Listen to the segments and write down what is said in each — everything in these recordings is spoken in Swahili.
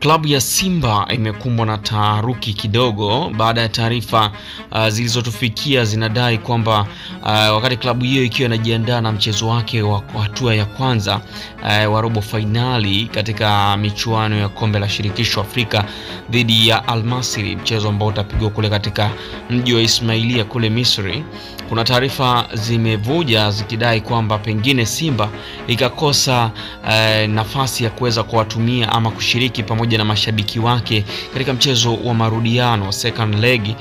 Klabu ya Simba imekumbwa na taharuki kidogo baada ya taarifa zilizotufikia zinadai kwamba wakati klabu hiyo ikiwa inajiandaa na mchezo wake wa hatua ya kwanza wa robo finali katika michuano ya kombe la shirikisho Afrika dhidi ya Al Masry, mchezo ambao utapigwa kule katika mji wa Ismailia kule Misri, kuna taarifa zimevuja zikidai kwamba pengine Simba ikakosa nafasi ya kuweza kuwatumia ama kushiriki pamoja na mashabiki wake katika mchezo wa marudiano second leg,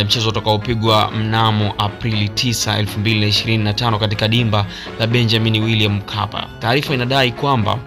mchezo utakaopigwa mnamo Aprili 9, 2025 katika dimba la Benjamin William Mkapa. Taarifa inadai kwamba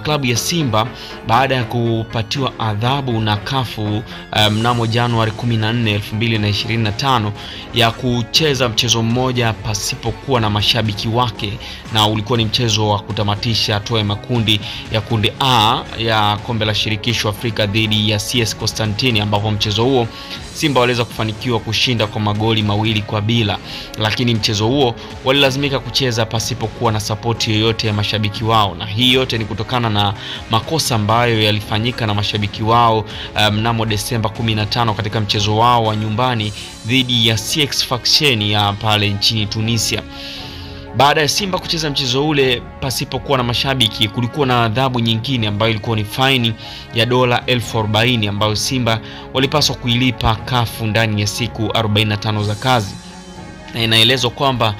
klabu ya Simba baada ya kupatiwa adhabu na kafu mnamo Januari 14, 2025 ya kucheza mchezo mmoja pasipokuwa na mashabiki wake, na ulikuwa ni mchezo wa kutamatisha hatua ya makundi ya kundi A ya kombe la shirikisho Afrika dhidi ya CS Constantine, ambapo mchezo huo Simba waliweza kufanikiwa kushinda kwa magoli 2-0, lakini mchezo huo walilazimika kucheza pasipokuwa na support yoyote ya mashabiki wao, na hii yote ni kutokana na makosa ambayo yalifanyika na mashabiki wao mnamo Desemba 15 katika mchezo wao wa nyumbani dhidi ya CX Sfaxien ya pale nchini Tunisia. Baada ya Simba kucheza mchezo ule pasipokuwa na mashabiki, kulikuwa na adhabu nyingine ambayo ilikuwa ni faini ya dola 40,000 ambayo Simba walipaswa kuilipa kafu ndani ya siku 45 za kazi. Na inaelezwa kwamba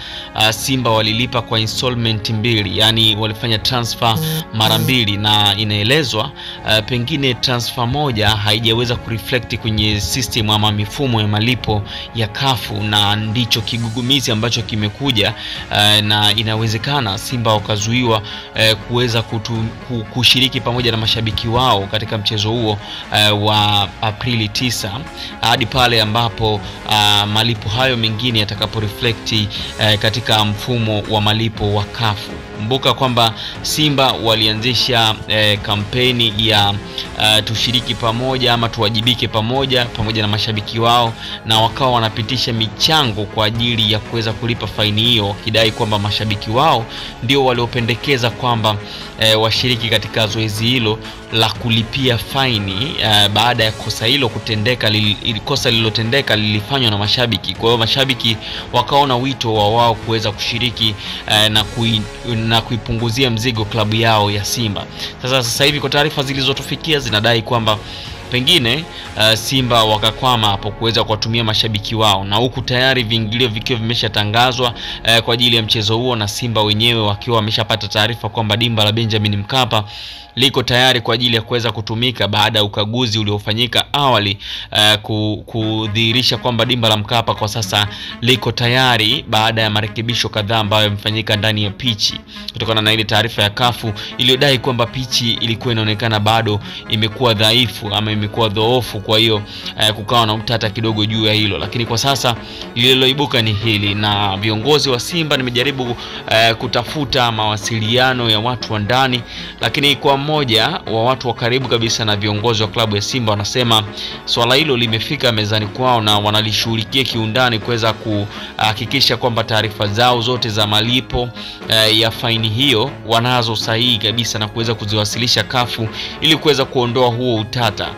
Simba walilipa kwa installment mbili, yani walifanya transfer mara mbili, na inaelezwa pengine transfer moja haijaweza kureflect kwenye system ama mifumo ya malipo ya kafu, na ndicho kigugumizi ambacho kimekuja, na inawezekana Simba wakazuiwa kuweza kushiriki pamoja na mashabiki wao katika mchezo huo wa Aprili 9 hadi pale ambapo malipo hayo mengine yatakapo reflect katika mfumo wa malipo wa kafu. Kumbuka kwamba Simba walianzisha kampeni ya tushiriki pamoja ama tuwajibike pamoja na mashabiki wao, na wakawa wanapitisha michango kwa ajili ya kuweza kulipa faini hiyo, kidai kwamba mashabiki wao ndio waliopendekeza kwamba washiriki katika zoezi hilo la kulipia faini baada ya kosa hilo kutendeka. Kosa lililotendeka lilifanywa na mashabiki, kwa hiyo mashabiki wakaona wito wa wao kuweza kushiriki na kuipunguzia mzigo klabu yao ya Simba. Sasa hivi kwa taarifa zilizotufikia zinadai kwamba pengine Simba wakakwama hapo kuweza kuwatumia mashabiki wao, na huku tayari viingilio vikiwa vimeshatangazwa kwa ajili ya mchezo huo, na Simba wenyewe wakiwa wameshapata taarifa kwamba dimba la Benjamin Mkapa liko tayari kwa ajili ya kuweza kutumika baada ya ukaguzi uliofanyika awali kudhihirisha kwamba dimba la Mkapa kwa sasa liko tayari baada ya marekebisho kadhaa ambayo yamefanyika ndani ya pichi, kutokana na ile taarifa ya kafu iliyodai kwamba pichi ilikuwa inaonekana bado imekuwa dhaifu ama imekuwa dhoofu. Kwa hiyo kukawa na utata kidogo juu ya hilo, lakini kwa sasa lililoibuka ni hili, na viongozi wa Simba nimejaribu kutafuta mawasiliano ya watu wa ndani, lakini kwa mmoja wa watu wa karibu kabisa na viongozi wa klabu ya Simba wanasema swala hilo limefika mezani kwao na wanalishughulikia kiundani kuweza kuhakikisha kwamba taarifa zao zote za malipo ya faini hiyo wanazo sahihi kabisa na kuweza kuziwasilisha kafu ili kuweza kuondoa huo utata,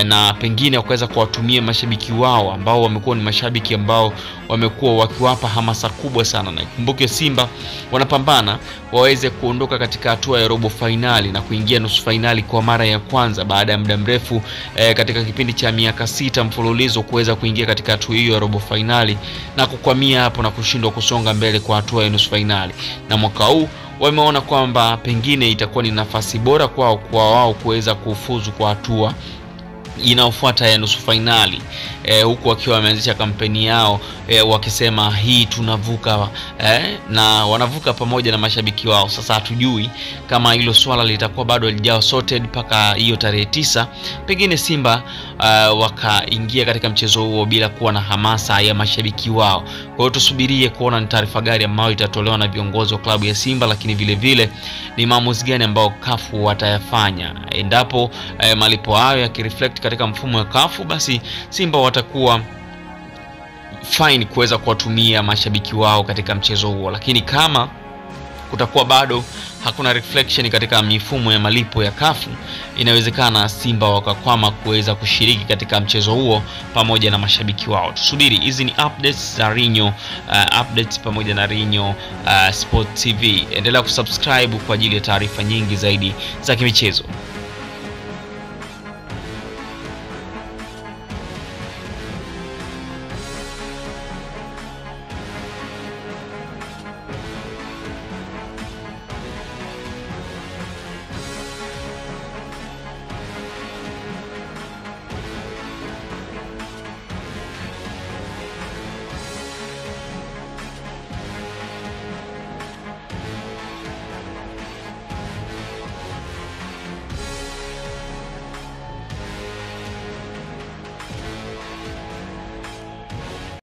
na pengine kuweza kuwatumia mashabiki wao ambao wamekuwa ni mashabiki ambao wamekuwa wakiwapa hamasa kubwa sana. Na kumbuke Simba wanapambana waweze kuondoka katika hatua ya robo finali na kuingia nusu finali kwa mara ya kwanza baada ya muda mrefu katika kipindi cha miaka 6 mfululizo kuweza kuingia katika hatua hiyo ya robo finali na kukwamia hapo na kushindwa kusonga mbele kwa hatua ya nusu finali. Na mwaka huu wameona kwamba pengine itakuwa ni nafasi bora kwa wao kuweza kufuzu kwa hatua inaofuata ya nusu finali, huku wakiwa wameanzisha kampeni yao wakisema hii tunavuka, na wanavuka pamoja na mashabiki wao. Sasa hatujui kama hilo swala litakuwa bado lijao sorted mpaka hiyo tarehe 9, pengine Simba wakaingia katika mchezo huo bila kuwa na hamasa ya mashabiki wao. Kwa hiyo tusubirie kuona ni taarifa gani ambayo itatolewa na viongozi wa klabu ya Simba, lakini vile vile ni maamuzi gani ambao kafu watayafanya. Endapo malipo hayo yakireflect katika mfumo wa kafu, basi Simba watakuwa fine kuweza kuwatumia mashabiki wao katika mchezo huo, lakini kama kutakuwa bado hakuna reflection katika mifumo ya malipo ya CAF, inawezekana Simba wakakwama kuweza kushiriki katika mchezo huo pamoja na mashabiki wao. Tusubiri, hizi ni updates za Rinyo updates pamoja na Rinyo Sport TV. Endelea kusubscribe kwa ajili ya taarifa nyingi zaidi za kimichezo.